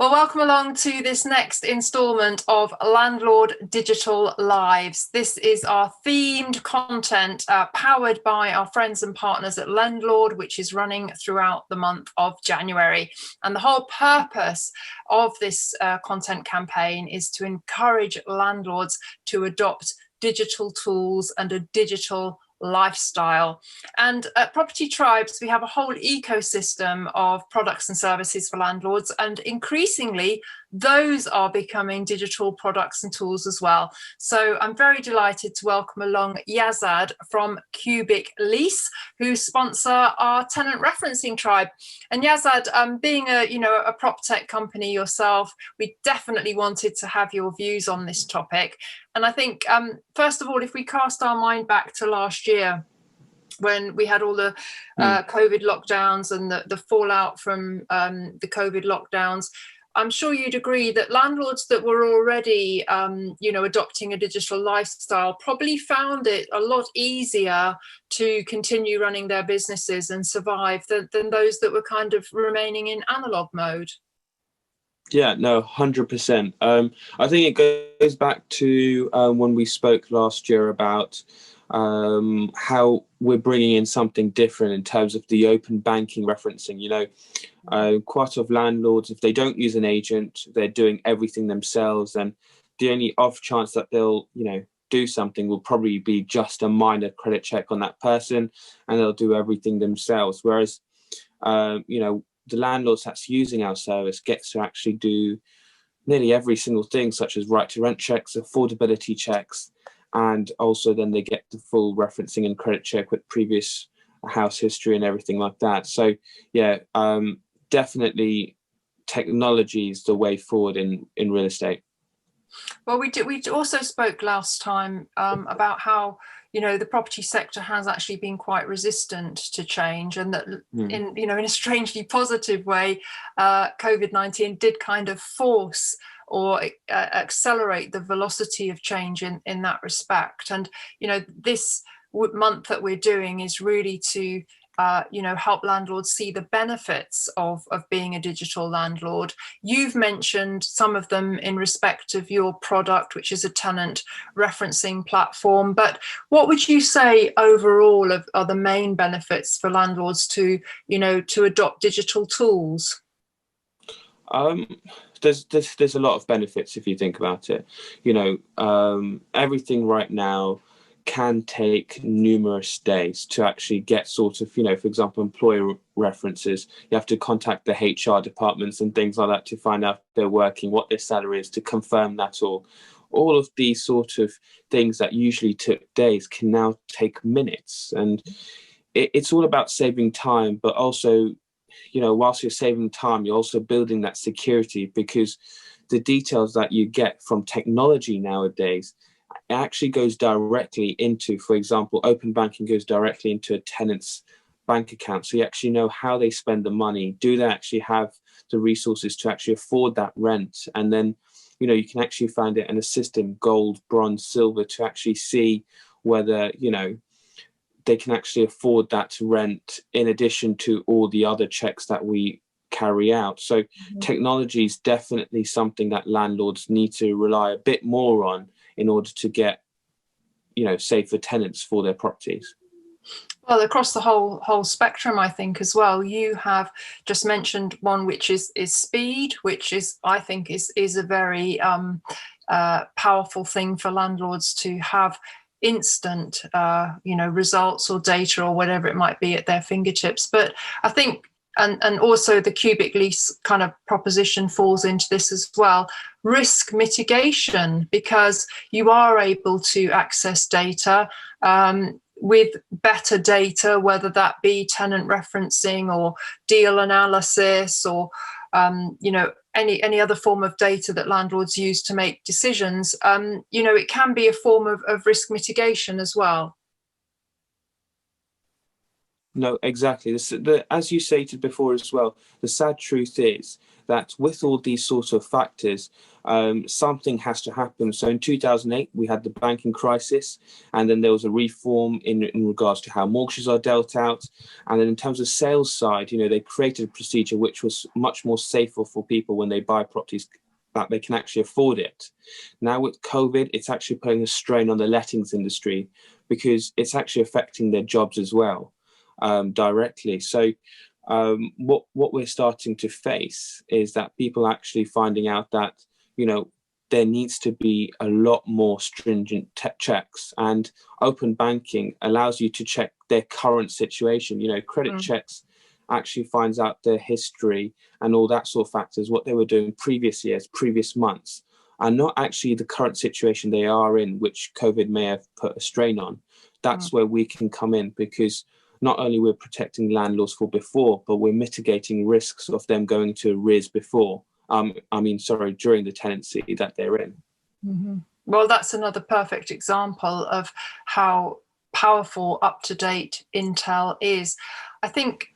Well, welcome along to this next instalment of Landlord Digital Lives. This is our themed content powered by our friends and partners at Lendlord, which is running throughout the month of January. And the whole purpose of this content campaign is to encourage landlords to adopt digital tools and a digital lifestyle. And at Property Tribes, we have a whole ecosystem of products and services for landlords, and increasingly those are becoming digital products and tools as well. So I'm very delighted to welcome along Yazad from Cubic Lease, who sponsor our tenant referencing tribe. And Yazad, being a prop tech company yourself, we definitely wanted to have your views on this topic. And I think, first of all, if we cast our mind back to last year, when we had all the COVID lockdowns and the fallout from the COVID lockdowns, I'm sure you'd agree that landlords that were already, adopting a digital lifestyle probably found it a lot easier to continue running their businesses and survive than those that were kind of remaining in analog mode. Yeah, no, 100%. I think it goes back to when we spoke last year about how we're bringing in something different in terms of the open banking referencing. Quite a lot of landlords, if they don't use an agent, they're doing everything themselves, and the only off chance that they'll do something will probably be just a minor credit check on that person, and they'll do everything themselves. Whereas the landlords that's using our service gets to actually do nearly every single thing, such as right to rent checks, affordability checks, and also then they get the full referencing and credit check with previous house history and everything like that. So yeah, definitely technology is the way forward in real estate. Well, we also spoke last time about how the property sector has actually been quite resistant to change, and that in a strangely positive way, COVID-19 did kind of force or accelerate the velocity of change in that respect. And this month that we're doing is really to help landlords see the benefits of being a digital landlord. You've mentioned some of them in respect of your product, which is a tenant referencing platform. But what would you say overall are the main benefits for landlords to adopt digital tools? There's a lot of benefits if you think about it. Everything right now can take numerous days to actually get sort of, for example, employer references. You have to contact the HR departments and things like that to find out if they're working, what their salary is, to confirm that all of these sort of things that usually took days can now take minutes. And it's all about saving time, but also, whilst you're saving time, you're also building that security, because the details that you get from technology nowadays, it actually goes directly into, for example, open banking goes directly into a tenant's bank account. So you actually know how they spend the money. Do they actually have the resources to actually afford that rent? And then, you can actually find it in a system, gold, bronze, silver, to actually see whether, they can actually afford that rent in addition to all the other checks that we carry out. So technology is definitely something that landlords need to rely a bit more on in order to get, safer tenants for their properties. Well, across the whole spectrum, I think as well. You have just mentioned one, which is speed, which I think is a very powerful thing for landlords to have instant, results or data or whatever it might be at their fingertips. But I think, and also the Cubic Lease kind of proposition falls into this as well, risk mitigation, because you are able to access data with better data, whether that be tenant referencing or deal analysis or any other form of data that landlords use to make decisions. It can be a form of risk mitigation as well. No, exactly. As you stated before as well, the sad truth is that with all these sorts of factors, something has to happen. So in 2008, we had the banking crisis, and then there was a reform in regards to how mortgages are dealt out. And then in terms of sales side, they created a procedure which was much more safer for people when they buy properties, that they can actually afford it. Now with COVID, it's actually putting a strain on the lettings industry because it's actually affecting their jobs as well. Directly. So what we're starting to face is that people actually finding out that there needs to be a lot more stringent checks, and open banking allows you to check their current situation. Credit checks actually finds out their history and all that sort of factors, what they were doing previous years, previous months, and not actually the current situation they are in, which COVID may have put a strain on. That's where we can come in, because not only we're protecting landlords for before, but we're mitigating risks of them going to arrears during the tenancy that they're in. Mm-hmm. Well, that's another perfect example of how powerful up-to-date intel is. I think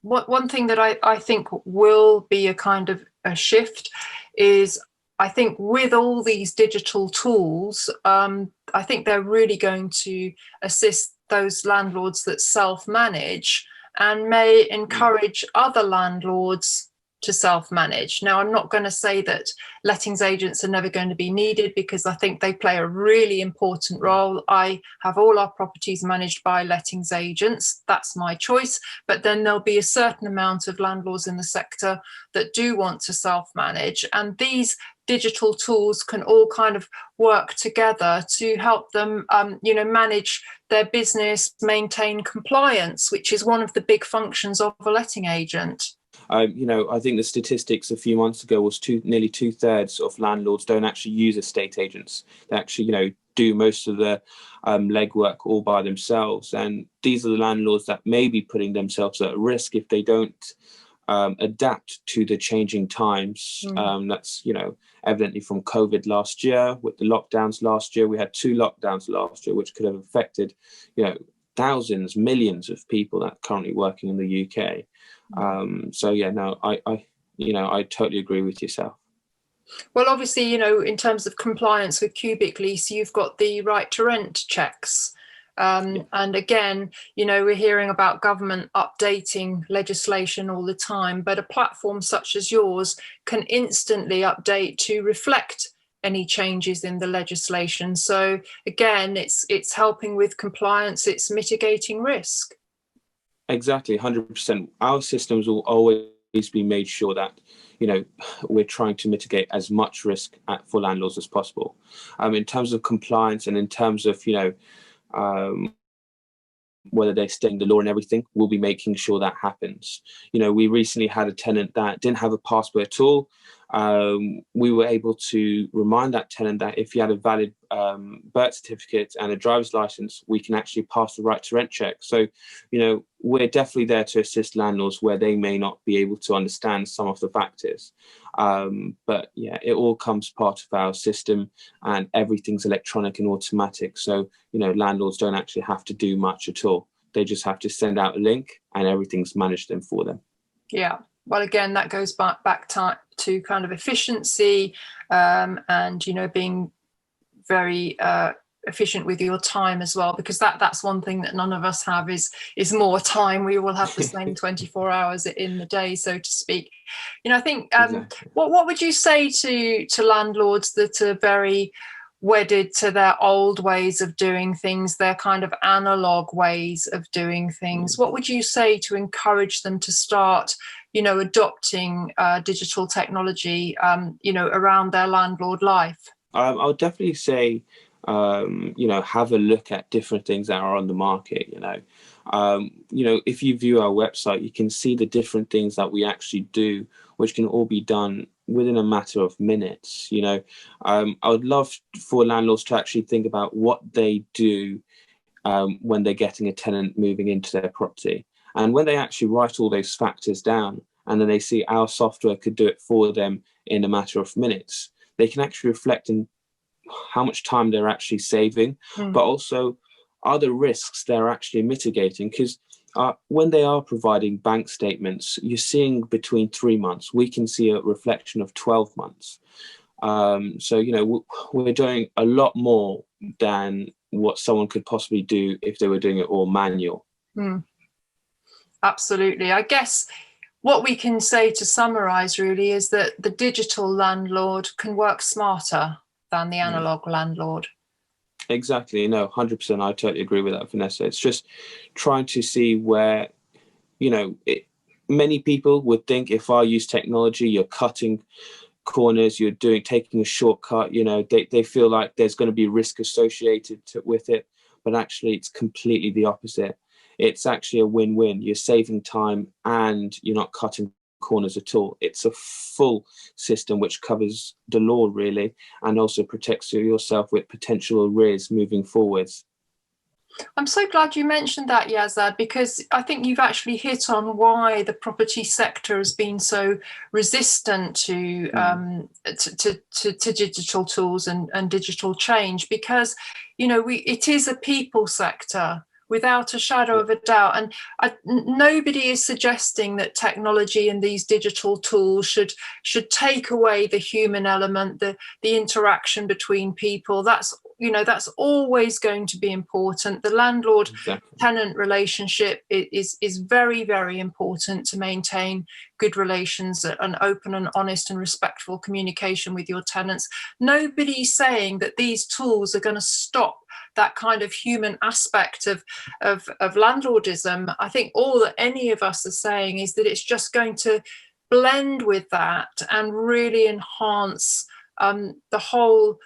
one thing that I think will be a kind of a shift is, I think with all these digital tools, I think they're really going to assist those landlords that self-manage, and may encourage other landlords to self-manage. Now, I'm not going to say that lettings agents are never going to be needed, because I think they play a really important role. I have all our properties managed by lettings agents. That's my choice. But then there'll be a certain amount of landlords in the sector that do want to self-manage. And these digital tools can all kind of work together to help them, manage their business, maintain compliance, which is one of the big functions of a letting agent. I think the statistics a few months ago was nearly 2/3 of landlords don't actually use estate agents. They actually, do most of the legwork all by themselves. And these are the landlords that may be putting themselves at risk if they don't adapt to the changing times. That's, evidently from COVID last year, with the lockdowns last year. We had 2 lockdowns last year, which could have affected, thousands, millions of people that are currently working in the UK. I totally agree with yourself. Well, obviously, in terms of compliance with cubic lease, you've got the right to rent checks. And again, we're hearing about government updating legislation all the time, but a platform such as yours can instantly update to reflect any changes in the legislation. So again, it's helping with compliance, it's mitigating risk. Exactly, 100%. Our systems will always be made sure that, we're trying to mitigate as much risk for landlords as possible. In terms of compliance and in terms of, whether they're staying the law and everything, we'll be making sure that happens. We recently had a tenant that didn't have a passport at all. We were able to remind that tenant that if he had a valid birth certificate and a driver's license, we can actually pass the right to rent check. So, we're definitely there to assist landlords where they may not be able to understand some of the factors. But yeah, it all comes part of our system, and everything's electronic and automatic. So, landlords don't actually have to do much at all. They just have to send out a link and everything's managed them for them. Yeah. Well, again, that goes back to kind of efficiency, and, being very efficient with your time as well, because that's one thing that none of us have is more time. We will have the same 24 hours in the day, so to speak. I think Exactly. what would you say to landlords that are very wedded to their old ways of doing things, their kind of analog ways of doing things? What would you say to encourage them to start adopting digital technology around their landlord life? I would definitely say have a look at different things that are on the market. If you view our website, you can see the different things that we actually do, which can all be done within a matter of minutes. I would love for landlords to actually think about what they do when they're getting a tenant moving into their property. And when they actually write all those factors down, and then they see our software could do it for them in a matter of minutes, they can actually reflect in how much time they're actually saving, but also other risks they're actually mitigating. Because when they are providing bank statements, you're seeing between 3 months. We can see a reflection of 12 months. So, we're doing a lot more than what someone could possibly do if they were doing it all manual. Absolutely. I guess what we can say to summarize really is that the digital landlord can work smarter than the analog landlord. Exactly. No, 100%. I totally agree with that, Vanessa. It's just trying to see where, many people would think if I use technology, you're cutting corners, you're taking a shortcut, they feel like there's going to be risk associated with it. But actually, it's completely the opposite. It's actually a win-win. You're saving time and you're not cutting corners at all. It's a full system which covers the law really, and also protects yourself with potential arrears moving forwards. I'm so glad you mentioned that, Yazad, because I think you've actually hit on why the property sector has been so resistant to digital tools and digital change, because it is a people sector, without a shadow of a doubt. And nobody is suggesting that technology and these digital tools should take away the human element, the interaction between people. That's always going to be important. The landlord-tenant relationship is very, very important to maintain good relations and open and honest and respectful communication with your tenants. Nobody's saying that these tools are going to stop that kind of human aspect of landlordism. I think all that any of us are saying is that it's just going to blend with that and really enhance the whole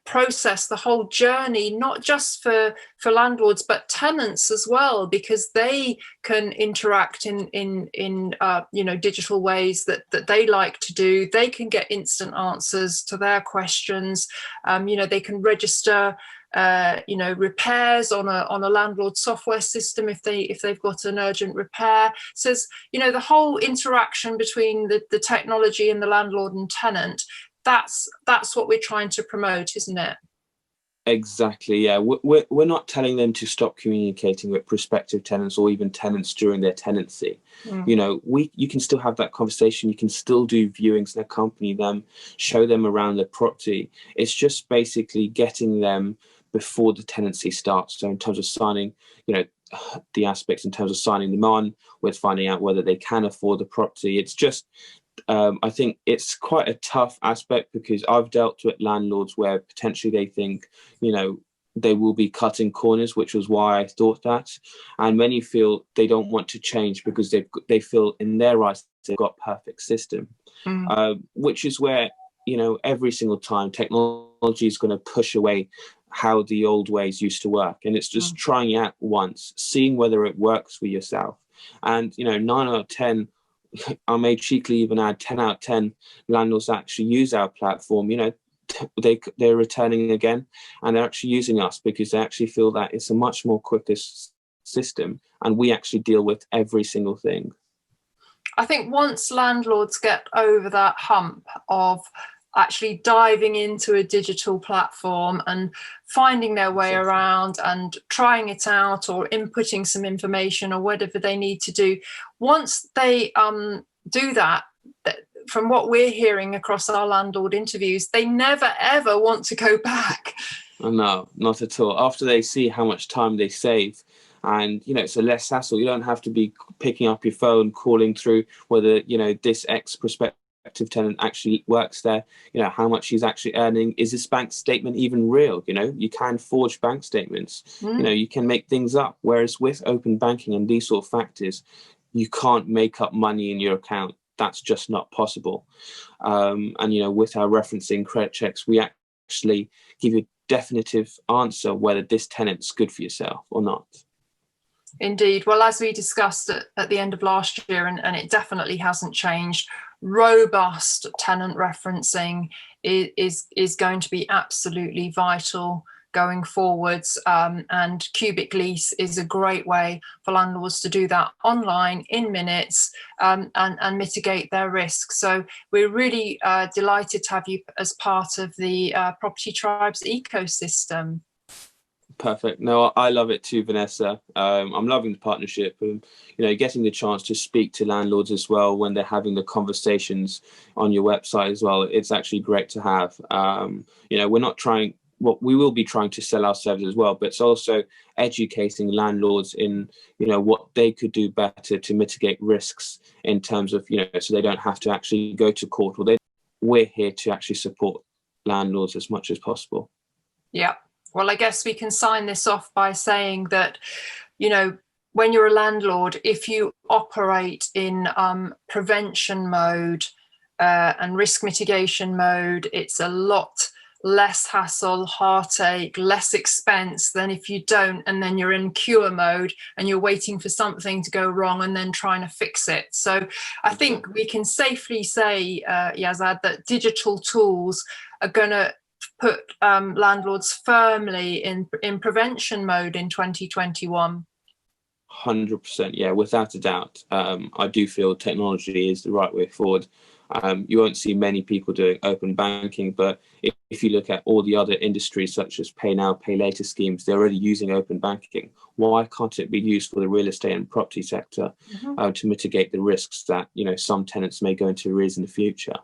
process, the whole journey, not just for landlords but tenants as well, because they can interact in digital ways that they like to do. They can get instant answers to their questions. They can register repairs on a landlord software system if they've got an urgent repair. So the whole interaction between the technology and the landlord and tenant, that's what we're trying to promote, isn't it? Exactly, yeah. We're not telling them to stop communicating with prospective tenants or even tenants during their tenancy. You can still have that conversation. You can still do viewings and accompany them, show them around the property. It's just basically getting them before the tenancy starts. So in terms of signing, the aspects in terms of signing them on, with finding out whether they can afford the property. It's just I think it's quite a tough aspect, because I've dealt with landlords where potentially they think, they will be cutting corners, which was why I thought that. And many feel they don't want to change because they feel in their eyes they've got a perfect system, which is where, every single time technology is going to push away how the old ways used to work. And it's just trying it out once, seeing whether it works for yourself. And, 9 out of 10, I may cheekily even add 10 out of 10 landlords actually use our platform. They're returning again, and they're actually using us because they actually feel that it's a much more quicker system, and we actually deal with every single thing. I think once landlords get over that hump of actually diving into a digital platform and finding their way around and trying it out or inputting some information or whatever they need to do, once they do that, from what we're hearing across our landlord interviews, they never ever want to go back. No, not at all. After they see how much time they save, and it's a less hassle. You don't have to be picking up your phone, calling through whether this prospective tenant actually works there, how much he's actually earning, is this bank statement even real? You can forge bank statements. You can make things up, whereas with open banking and these sort of factors, you can't make up money in your account. That's just not possible. And with our referencing credit checks, we actually give you a definitive answer whether this tenant's good for yourself or not. Indeed. Well, as we discussed at the end of last year, and it definitely hasn't changed, robust tenant referencing is going to be absolutely vital going forwards, and Cubic Lease is a great way for landlords to do that online in minutes, and mitigate their risk. So we're really delighted to have you as part of the Property Tribes ecosystem. Perfect. No, I love it too, Vanessa. I'm loving the partnership, and getting the chance to speak to landlords as well when they're having the conversations on your website as well. It's actually great to have. We're not trying. Well, we will be trying to sell ourselves as well, but it's also educating landlords in what they could do better to mitigate risks in terms of so they don't have to actually go to court. We're here to actually support landlords as much as possible. Yeah. Well, I guess we can sign this off by saying that, when you're a landlord, if you operate in prevention mode and risk mitigation mode, it's a lot less hassle, heartache, less expense than if you don't, and then you're in cure mode and you're waiting for something to go wrong and then trying to fix it. So I think we can safely say, Yazad, that digital tools are going to put landlords firmly in prevention mode in 2021. 100%, yeah, without a doubt. I do feel technology is the right way forward. You won't see many people doing open banking, but if you look at all the other industries such as pay now, pay later schemes, they're already using open banking. Why can't it be used for the real estate and property sector to mitigate the risks that some tenants may go into arrears in the future?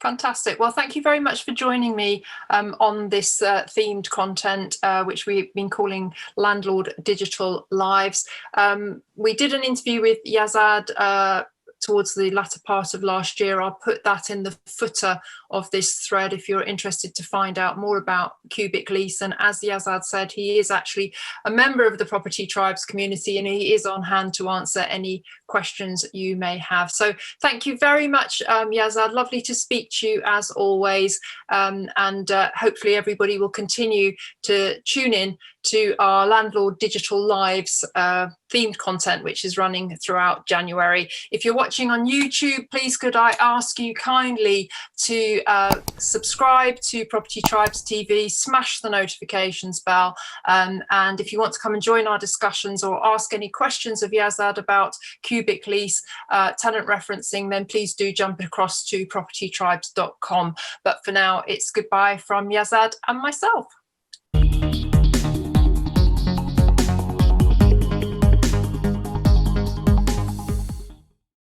Fantastic. Well, thank you very much for joining me on this themed content, which we've been calling Landlord Digital Lives. We did an interview with Yazad towards the latter part of last year. I'll put that in the footer of this thread if you're interested to find out more about Cubic Lease. And as Yazad said, he is actually a member of the Property Tribes community, and he is on hand to answer any questions you may have. So thank you very much, Yazad. Lovely to speak to you as always. And hopefully everybody will continue to tune in to our Landlord Digital Lives themed content, which is running throughout January. If you're watching on YouTube, please could I ask you kindly to subscribe to Property Tribes TV, smash the notifications bell, and if you want to come and join our discussions or ask any questions of Yazad about Cubic Lease, tenant referencing, then please do jump across to propertytribes.com. But for now, it's goodbye from Yazad and myself.